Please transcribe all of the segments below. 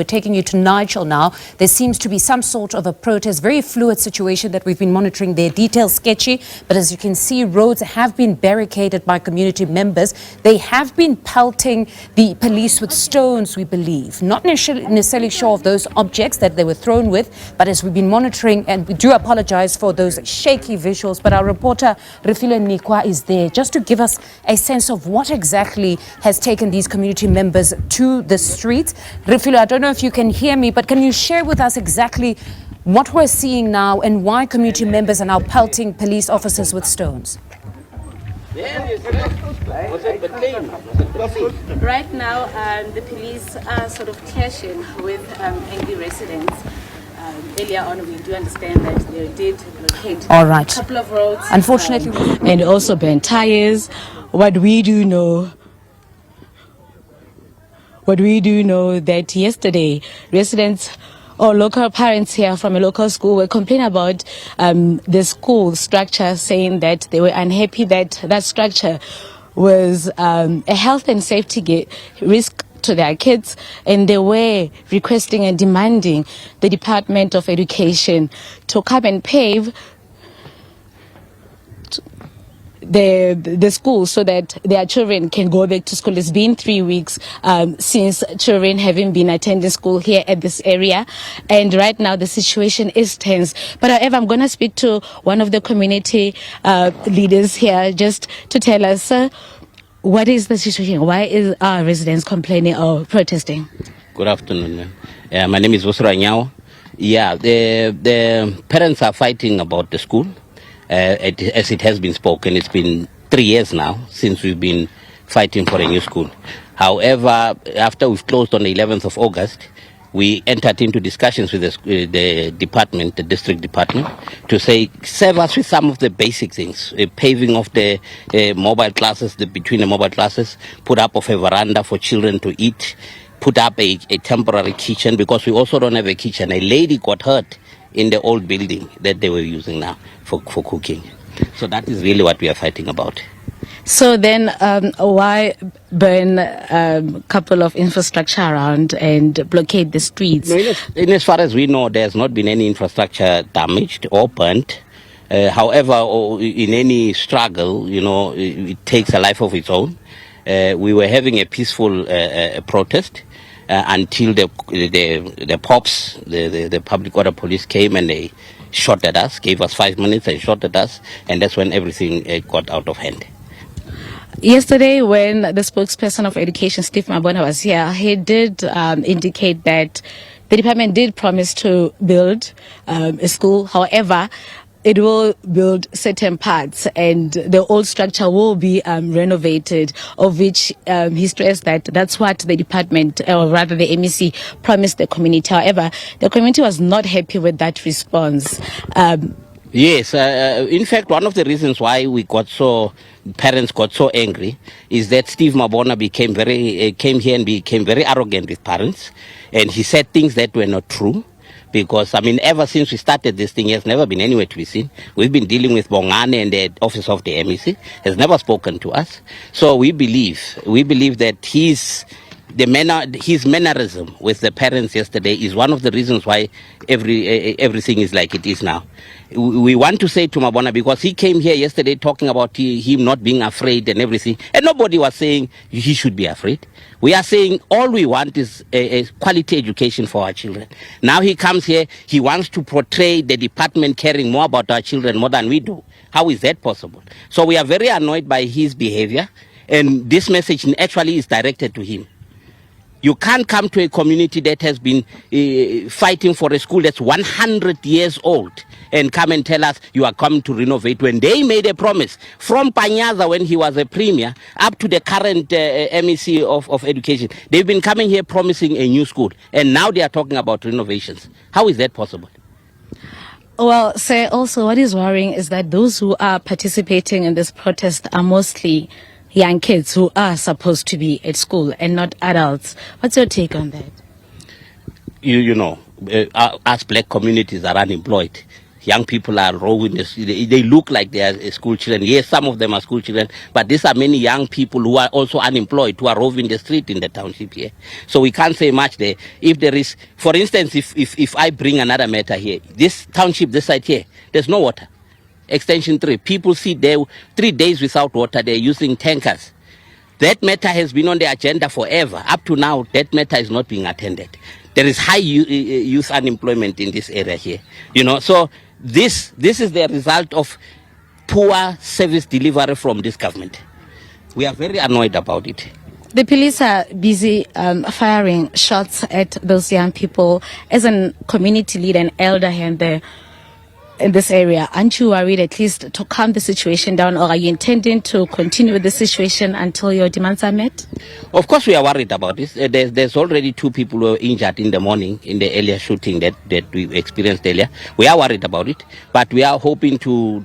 We're taking you to Nigel now. There seems to be some sort of a protest, very fluid situation that we've been monitoring there. Details sketchy, but as you can see, roads have been barricaded by community members. They have been pelting the police with stones, we believe. Not necessarily sure of those objects that they were thrown with, but as we've been monitoring, and we do apologize for those shaky visuals, but our reporter Refilwe Mekoa is there just to give us a sense of what exactly has taken these community members to the streets. Refilwe, I don't know if you can hear me, but can you share with us exactly what we're seeing now and why community members are now pelting police officers with stones? Right now, the police are sort of clashing with angry residents. Earlier on, we do understand that they did locate a couple of roads. Unfortunately, and also burn tires. What we do know that yesterday, residents or local parents here from a local school were complaining about the school structure, saying that they were unhappy that that structure was a health and safety risk to their kids, and they were requesting and demanding the Department of Education to come and pave the school so that their children can go back to school. It's been 3 weeks since children haven't been attending school here at this area, and right now the situation is tense. But however, I'm going to speak to one of the community leaders here just to tell us what is the situation. Why is our residents complaining or protesting? Good afternoon. My name is Vosra. Yeah, the parents are fighting about the school. As it has been spoken, it's been 3 years now since we've been fighting for a new school. However, after we've closed on the 11th of August, we entered into discussions with the department, the district department, to say, serve us with some of the basic things, paving of the mobile classes, between the mobile classes, put up of a veranda for children to eat, put up a temporary kitchen, because we also don't have a kitchen. A lady got hurt in the old building that they were using now for cooking. So that is really what we are fighting about. So then why burn a couple of infrastructure around and blockade the streets? No, as far as we know, there's not been any infrastructure damaged or burnt. However, in any struggle, it takes a life of its own. We were having a peaceful protest until the POPs, the public order police, came and they shot at us, gave us 5 minutes and shot at us, and that's when everything got out of hand. Yesterday, when the spokesperson of Education, Steve Mabona, was here, he did indicate that the department did promise to build a school. However, it will build certain parts and the old structure will be renovated, of which he stressed that that's what the department, or rather the MEC, promised the community. However, the community was not happy with that response. Yes, in fact, one of the reasons why parents got so angry is that Steve Mabona came here and became very arrogant with parents, and he said things that were not true. Because, ever since we started this thing, he has never been anywhere to be seen. We've been dealing with Bongane, and the office of the MEC has never spoken to us. So we believe that his mannerism with the parents yesterday is one of the reasons why everything is like it is now. We want to say to Mabona, because he came here yesterday talking about him not being afraid and everything, and nobody was saying he should be afraid. We are saying all we want is a quality education for our children. Now he comes here, he wants to portray the department caring more about our children more than we do. How is that possible? So we are very annoyed by his behavior, and this message actually is directed to him. You can't come to a community that has been fighting for a school that's 100 years old and come and tell us you are coming to renovate, when they made a promise from Panyaza when he was a premier up to the current MEC of Education. They've been coming here promising a new school, and now they are talking about renovations. How is that possible? Well, sir, also what is worrying is that those who are participating in this protest are mostly young kids who are supposed to be at school and not adults. What's your take on that? Us black communities are unemployed. Young people are rowing. They look like they are school children. Yes, some of them are school children, but these are many young people who are also unemployed, who are roving the street in the township here. So we can't say much there. If there is, for instance, if I bring another matter here, this township, this side here, there's no water. Extension 3, people sit there 3 days without water. They're using tankers. That matter has been on the agenda forever. Up to now, that matter is not being attended. There is high youth unemployment in this area here. So this is the result of poor service delivery from this government. We are very annoyed about it. The police are busy firing shots at those young people. As a community leader and elder here there in this area, aren't you worried at least to calm the situation down, or are you intending to continue with the situation until your demands are met? Of course we are worried about this. There's already 2 people who were injured in the morning in the earlier shooting that we experienced earlier. We are worried about it, but we are hoping to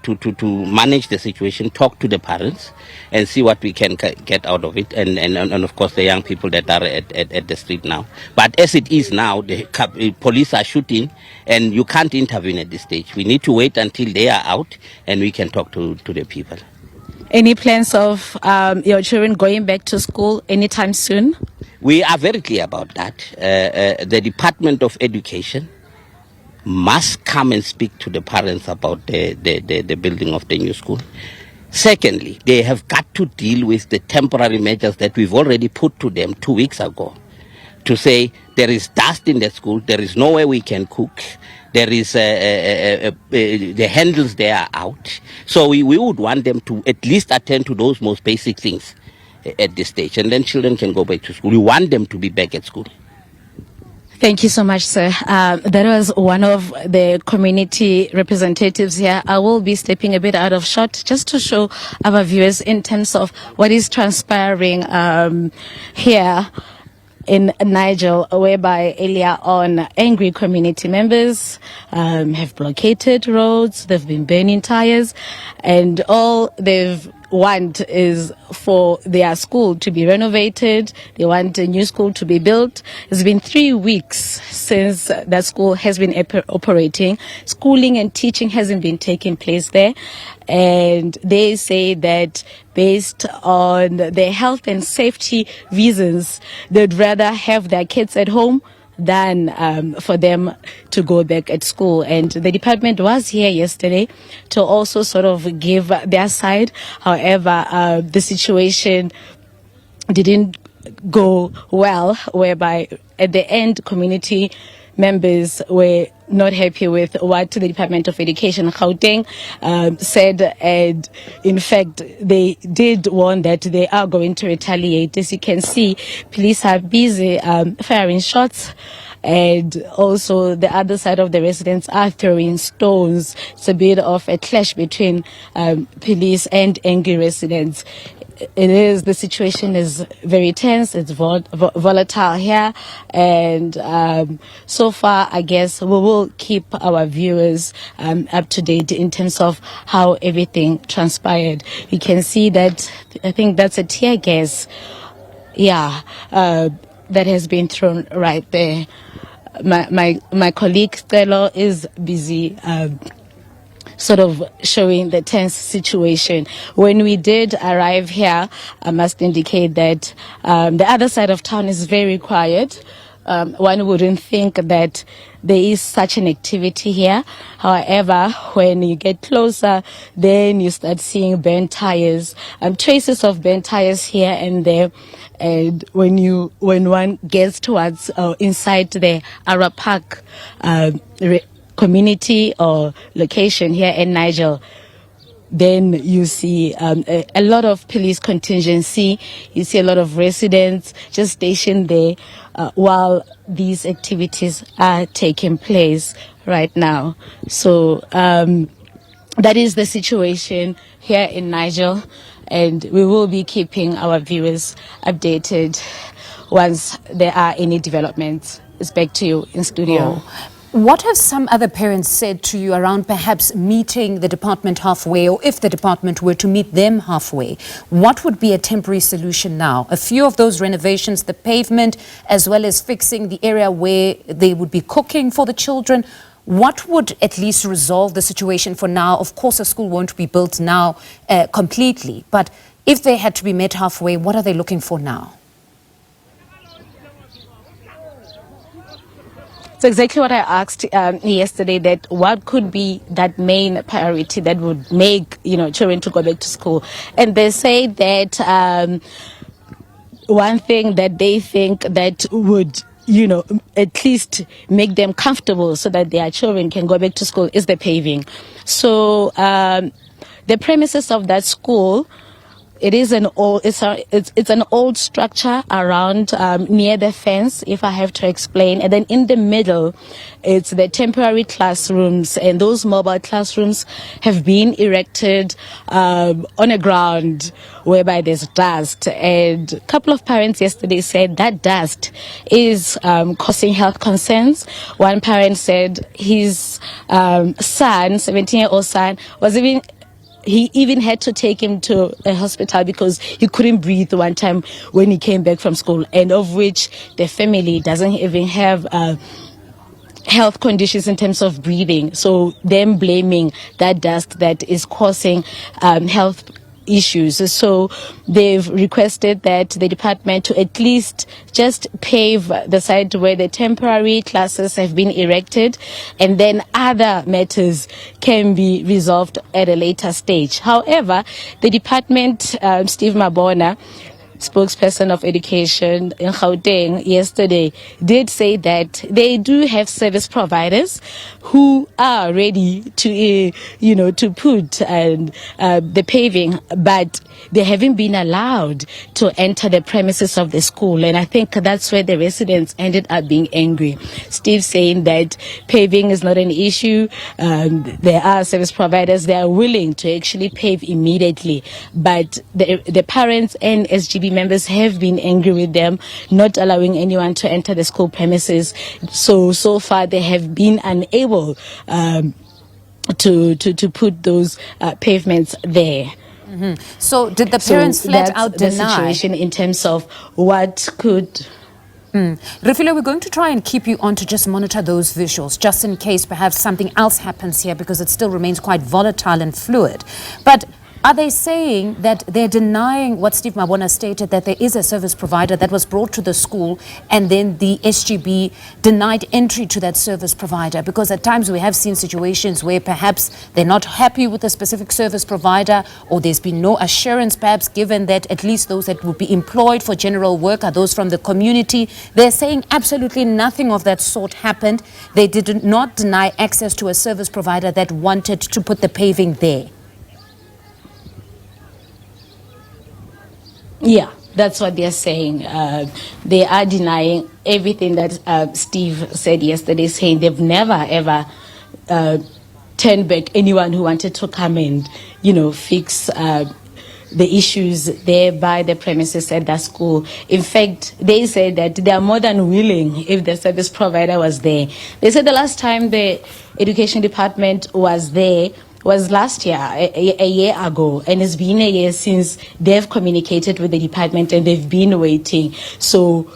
manage the situation, talk to the parents and see what we can get out of it, and of course the young people that are at the street now. But as it is now, the police are shooting and you can't intervene at this stage. We need to wait until they are out and we can talk to the people. Any plans of your children going back to school anytime soon? We are very clear about that. The Department of Education must come and speak to the parents about the building of the new school. Secondly, they have got to deal with the temporary measures that we've already put to them 2 weeks ago, to say there is dust in the school, there is nowhere we can cook, there is the handles there are out. So we would want them to at least attend to those most basic things at this stage, and then children can go back to school. We want them to be back at school. Thank you so much, sir. That was one of the community representatives here. I will be stepping a bit out of shot just to show our viewers in terms of what is transpiring here in Nigel, whereby earlier on angry community members have blockaded roads, they've been burning tires, and all they've want is for their school to be renovated. They want a new school to be built. It's been 3 weeks since that school has been operating. Schooling and teaching hasn't been taking place there. And they say that based on their health and safety reasons, they'd rather have their kids at home than for them to go back at school. And the department was here yesterday to also sort of give their side. However, the situation didn't go well, whereby at the end community members were not happy with what the Department of Education Gauteng said, and in fact they did warn that they are going to retaliate. As you can see, police are busy firing shots, and also the other side of the residents are throwing stones. It's a bit of a clash between police and angry residents. The situation is very tense, it's volatile here, and so far I guess we will keep our viewers up to date in terms of how everything transpired. You can see that, I think that's a tear gas, that has been thrown right there. My colleague Stelo is busy sort of showing the tense situation. When we did arrive here, I must indicate that the other side of town is very quiet. One wouldn't think that there is such an activity here. However, when you get closer, then you start seeing burnt tires, traces of burnt tires here and there. And when one gets towards inside the Ara Park community or location here in Nigel, then you see a lot of police contingency. You see a lot of residents just stationed there while these activities are taking place right now. So that is the situation here in Nigel, and we will be keeping our viewers updated once there are any developments. It's back to you in studio. Oh. What have some other parents said to you around perhaps meeting the department halfway, or if the department were to meet them halfway? What would be a temporary solution now? A few of those renovations, the pavement, as well as fixing the area where they would be cooking for the children. what would at least resolve the situation for now? Of course, a school won't be built now completely, but if they had to be met halfway, what are they looking for now? It's exactly what I asked yesterday, that what could be that main priority that would make, children to go back to school. And they say that one thing that they think that would, at least make them comfortable so that their children can go back to school is the paving. So the premises of that school, it's an old structure around near the fence, if I have to explain. And then in the middle, it's the temporary classrooms, and those mobile classrooms have been erected on a ground whereby there's dust. And a couple of parents yesterday said that dust is causing health concerns. One parent said his son, 17-year-old son, he even had to take him to a hospital because he couldn't breathe one time when he came back from school, and of which the family doesn't even have health conditions in terms of breathing. So them blaming that dust that is causing health issues. So they've requested that the department to at least just pave the site where the temporary classes have been erected, and then other matters can be resolved at a later stage. However, the department, Steve Mabona, spokesperson of education in Gauteng yesterday, did say that they do have service providers who are ready to, to put the paving, but they haven't been allowed to enter the premises of the school. And I think that's where the residents ended up being angry. Steve saying that paving is not an issue. There are service providers, they are willing to actually pave immediately, but the parents and SGB members have been angry with them, not allowing anyone to enter the school premises. So far they have been unable to put those pavements there. Mm-hmm. So did the parents flat out deny the situation in terms of what could... Refilwe, we're going to try and keep you on to just monitor those visuals, just in case perhaps something else happens here, because it still remains quite volatile and fluid. But are they saying that they're denying what Steve Mabona stated, that there is a service provider that was brought to the school and then the SGB denied entry to that service provider? Because at times we have seen situations where perhaps they're not happy with a specific service provider, or there's been no assurance perhaps given that at least those that will be employed for general work are those from the community. They're saying absolutely nothing of that sort happened. They did not deny access to a service provider that wanted to put the paving there. Yeah, that's what they're saying. They are denying everything that Steve said yesterday, saying they've never, ever turned back anyone who wanted to come and, fix the issues there by the premises at that school. In fact, they said that they are more than willing if the service provider was there. They said the last time the education department was there was last year, a year ago, and it's been a year since they've communicated with the department and they've been waiting. So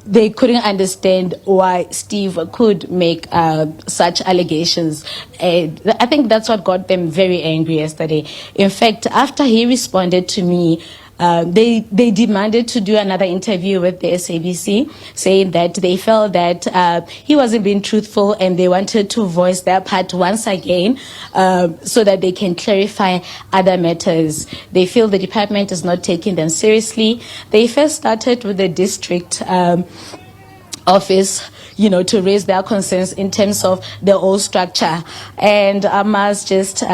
they couldn't understand why Steve could make such allegations. I think that's what got them very angry yesterday. In fact, after he responded to me, they demanded to do another interview with the SABC, saying that they felt that he wasn't being truthful and they wanted to voice their part once again so that they can clarify other matters. They feel the department is not taking them seriously. They first started with the district office, to raise their concerns in terms of the old structure. And I must just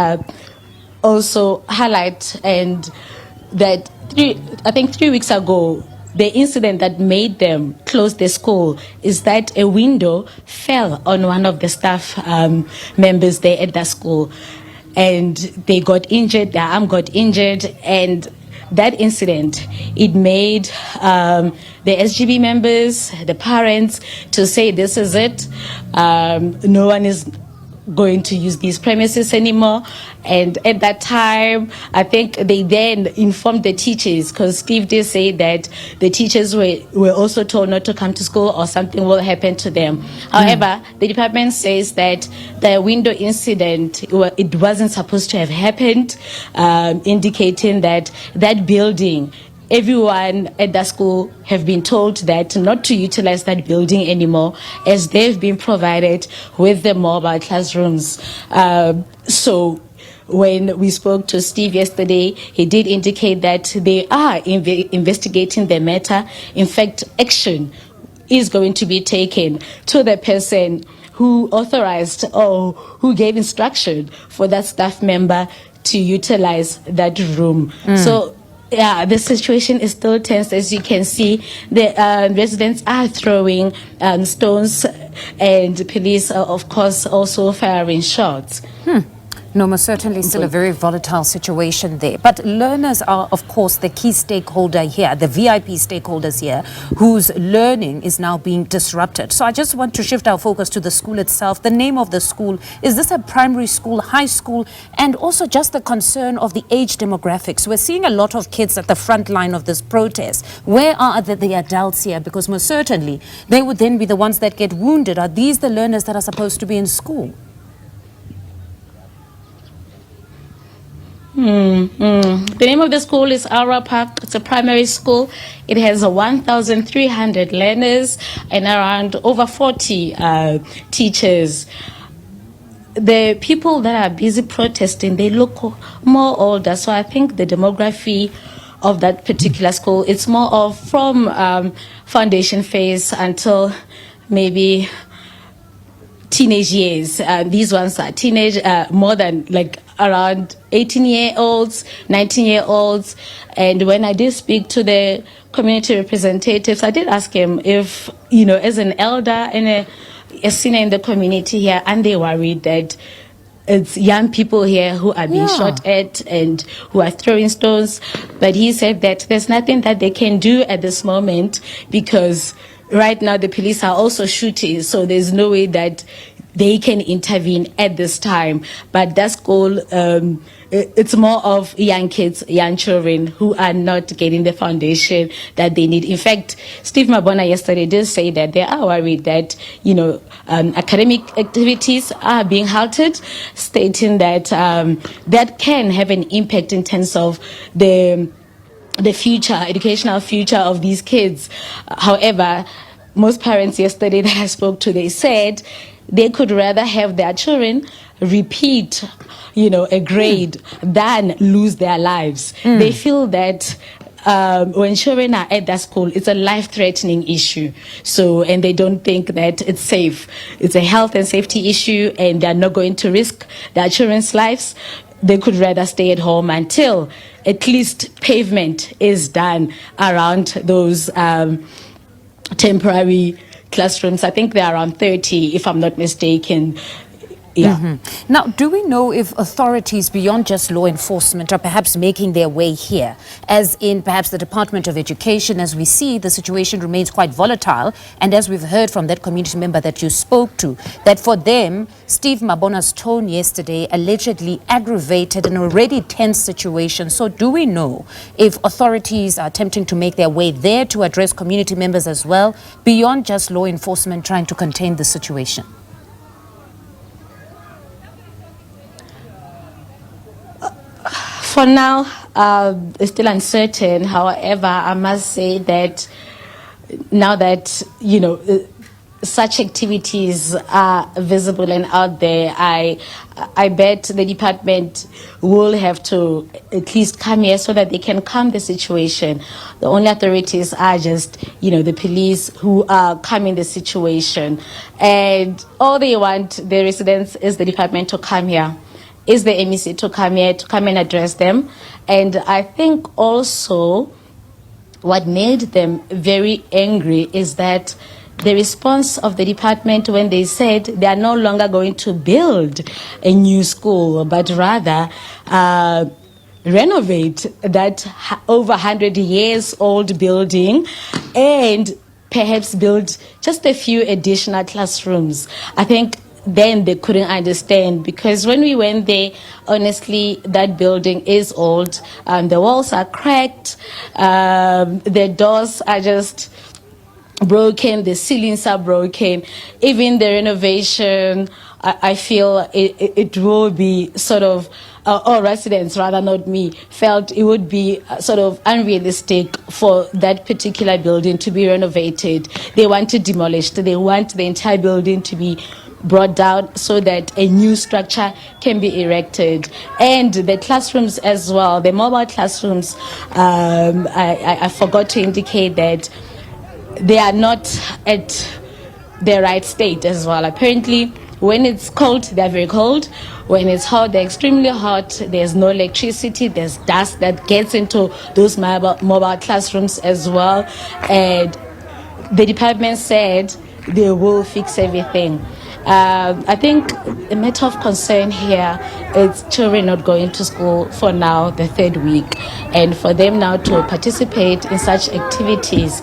also highlight that I think 3 weeks ago, the incident that made them close the school is that a window fell on one of the staff members there at the school, and they got injured, their arm got injured, and that incident, it made the SGB members, the parents, to say this is it. No one is going to use these premises anymore. And at that time, I think they then informed the teachers, because Steve did say that the teachers were also told not to come to school or something will happen to them. However, the department says that the window incident, it wasn't supposed to have happened, indicating that that building, everyone at that school have been told that not to utilize that building anymore, as they've been provided with the mobile classrooms. So when we spoke to Steve yesterday, he did indicate that they are investigating the matter. In fact, action is going to be taken to the person who authorized or who gave instruction for that staff member to utilize that room. So yeah, the situation is still tense. As you can see, the residents are throwing stones, and police are, of course, also firing shots. No, most certainly still a very volatile situation there. But learners are, of course, the key stakeholder here, the VIP stakeholders here, whose learning is now being disrupted. So I just want to shift our focus to the school itself. The name of the school, is this a primary school, high school, and also just the concern of the age demographics? We're seeing a lot of kids at the front line of this protest. Where are the adults here? Because most certainly they would then be the ones that get wounded. Are these the learners that are supposed to be in school? The name of the school is Aura Park. It's a primary school. It has 1,300 learners and around over 40 teachers. The people that are busy protesting, they look more older. So I think the demography of that particular school, it's more of from foundation phase until maybe teenage years. These ones are teenage, more than like around 18-year-olds, 19-year-olds. And when I did speak to the community representatives, I did ask him if, you know, as an elder and a senior in the community here, and they worried that it's young people here who are being shot at and who are throwing stones. But he said that there's nothing that they can do at this moment, because right now the police are also shooting, so there's no way that they can intervene at this time. But that school, it's more of young kids, young children who are not getting the foundation that they need. In fact, Steve Mabona yesterday did say that they are worried that, you know, academic activities are being halted, stating that that can have an impact in terms of the future, educational future of these kids. However, most parents yesterday that I spoke to, they said they could rather have their children repeat, you know, a grade than lose their lives. They feel that when children are at that school, it's a life-threatening issue. So, and they don't think that it's safe. It's a health and safety issue, and they're not going to risk their children's lives. They could rather stay at home until at least pavement is done around those temporary classrooms. I think there are around 30, if I'm not mistaken. Yeah. Now, do we know if authorities beyond just law enforcement are perhaps making their way here, as in perhaps the Department of Education? As we see, the situation remains quite volatile, and as we've heard from that community member that you spoke to, that for them, Steve Mabona's tone yesterday allegedly aggravated an already tense situation. So do we know if authorities are attempting to make their way there to address community members as well, beyond just law enforcement trying to contain the situation? For now, it's still uncertain. However, I must say that now that, you know, such activities are visible and out there, I bet the department will have to at least come here so that they can calm the situation. The only authorities are just, you know, the police who are calming the situation. And all they want, the residents, is the department to come here, is the MEC to come here, to come and address them. And I think also what made them very angry is that the response of the department when they said they are no longer going to build a new school, but rather renovate that over 100 years old building and perhaps build just a few additional classrooms. I think then they couldn't understand, because when we went there, honestly, that building is old. The walls are cracked. The doors are just broken. The ceilings are broken. Even the renovation, I feel it will be sort of, or residents rather, not me, felt it would be sort of unrealistic for that particular building to be renovated. They want it demolished. They want the entire building to be brought down so that a new structure can be erected. And the classrooms as well, the mobile classrooms, I forgot to indicate that they are not at the right state as well. Apparently, when it's cold, they're very cold. When it's hot, they're extremely hot. There's no electricity. There's dust that gets into those mobile classrooms as well. And the department said they will fix everything. I think a matter of concern here is children not going to school for now, the third week. And for them now to participate in such activities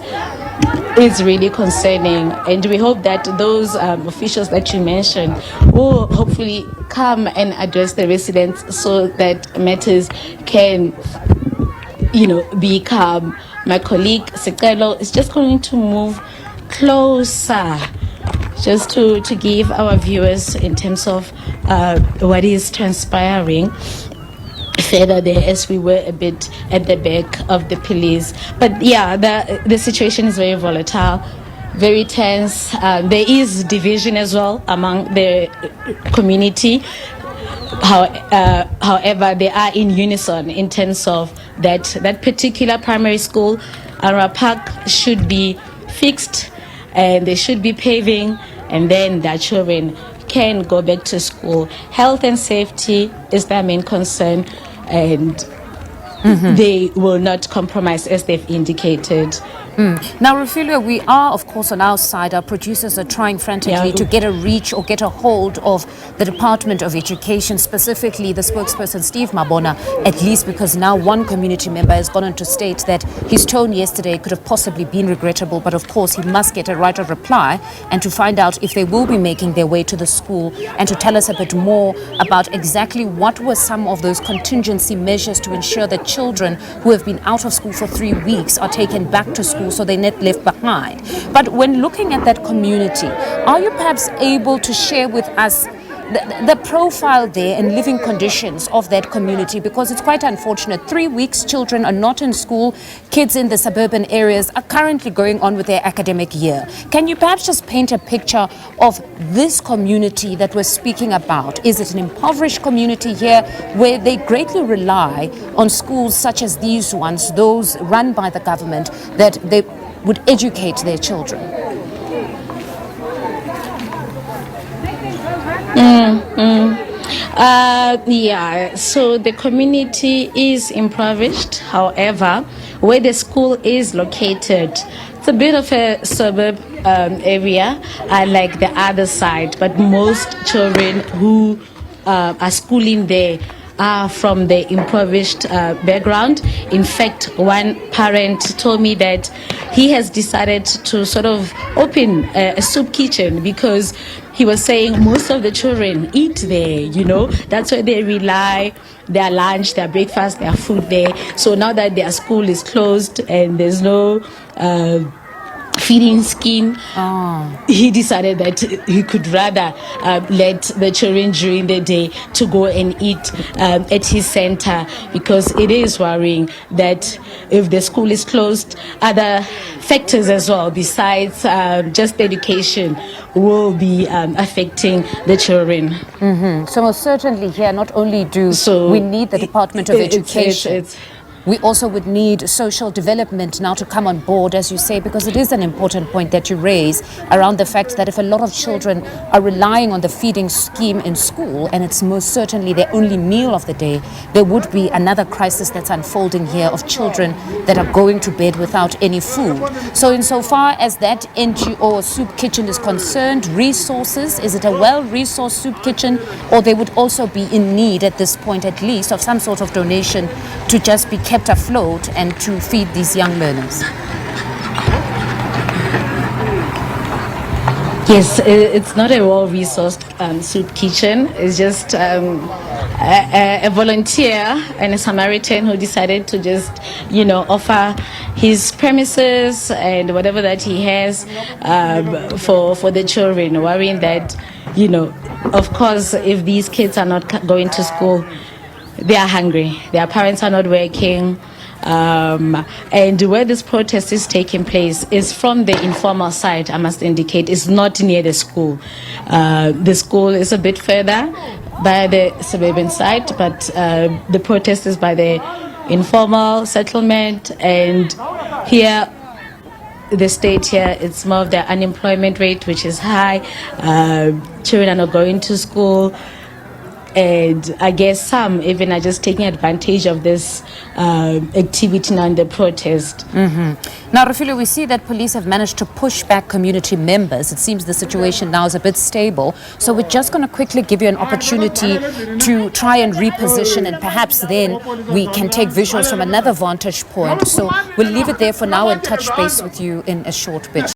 is really concerning, and we hope that those officials that you mentioned will hopefully come and address the residents so that matters can, be calm. My colleague Sekelo is just going to move closer just to give our viewers in terms of what is transpiring further there, as we were a bit at the back of the police. But yeah, the situation is very volatile, very tense. There is division as well among the community. However, they are in unison in terms of that particular primary school, Anra Park, should be fixed, and they should be paving, and then their children can go back to school. Health and safety is their main concern, and they will not compromise, as they've indicated. Now, Refilwe, we are, of course, on our side. Our producers are trying frantically to get a reach or get a hold of the Department of Education, specifically the spokesperson, Steve Mabona, at least because now one community member has gone on to state that his tone yesterday could have possibly been regrettable, but of course he must get a right of reply and to find out if they will be making their way to the school and to tell us a bit more about exactly what were some of those contingency measures to ensure that children who have been out of school for 3 weeks are taken back to school so they're not left behind. But when looking at that community, are you perhaps able to share with us the profile there and living conditions of that community? Because it's quite unfortunate. 3 weeks, children are not in school. Kids in the suburban areas are currently going on with their academic year. Can you perhaps just paint a picture of this community that we're speaking about? Is it an impoverished community here where they greatly rely on schools such as these ones, those run by the government, that they would educate their children? So the community is impoverished. However, where the school is located, it's a bit of a suburb area, like the other side, but most children who are schooling there are from the impoverished background. In fact, one parent told me that he has decided to sort of open a soup kitchen because he was saying most of the children eat there, that's where they rely, their lunch, their breakfast, their food there. So now that their school is closed and there's no feeding scheme, he decided that he could rather let the children during the day to go and eat at his center, because it is worrying that if the school is closed, other factors as well besides just education will be affecting the children. So most certainly here, not only do we need the Department of Education, we also would need social development now to come on board, as you say, because it is an important point that you raise around the fact that if a lot of children are relying on the feeding scheme in school, and it's most certainly their only meal of the day, there would be another crisis that's unfolding here of children that are going to bed without any food. So insofar as that NGO soup kitchen is concerned, resources, is it a well-resourced soup kitchen, or they would also be in need at this point at least of some sort of donation to just be kept afloat and to feed these young learners? Yes, it's not a well-resourced soup kitchen. It's just a volunteer and a Samaritan who decided to just, offer his premises and whatever that he has for the children, worrying that, of course, if these kids are not going to school, they are hungry. Their parents are not working. And where this protest is taking place is from the informal side, I must indicate. It's not near the school. The school is a bit further by the suburban side, but the protest is by the informal settlement. And here, the state here, it's more of the unemployment rate, which is high. Children are not going to school. And I guess some even are just taking advantage of this activity now in the protest. Now, Refilwe, we see that police have managed to push back community members. It seems the situation now is a bit stable. So we're just going to quickly give you an opportunity to try and reposition, and perhaps then we can take visuals from another vantage point. So we'll leave it there for now and touch base with you in a short bit.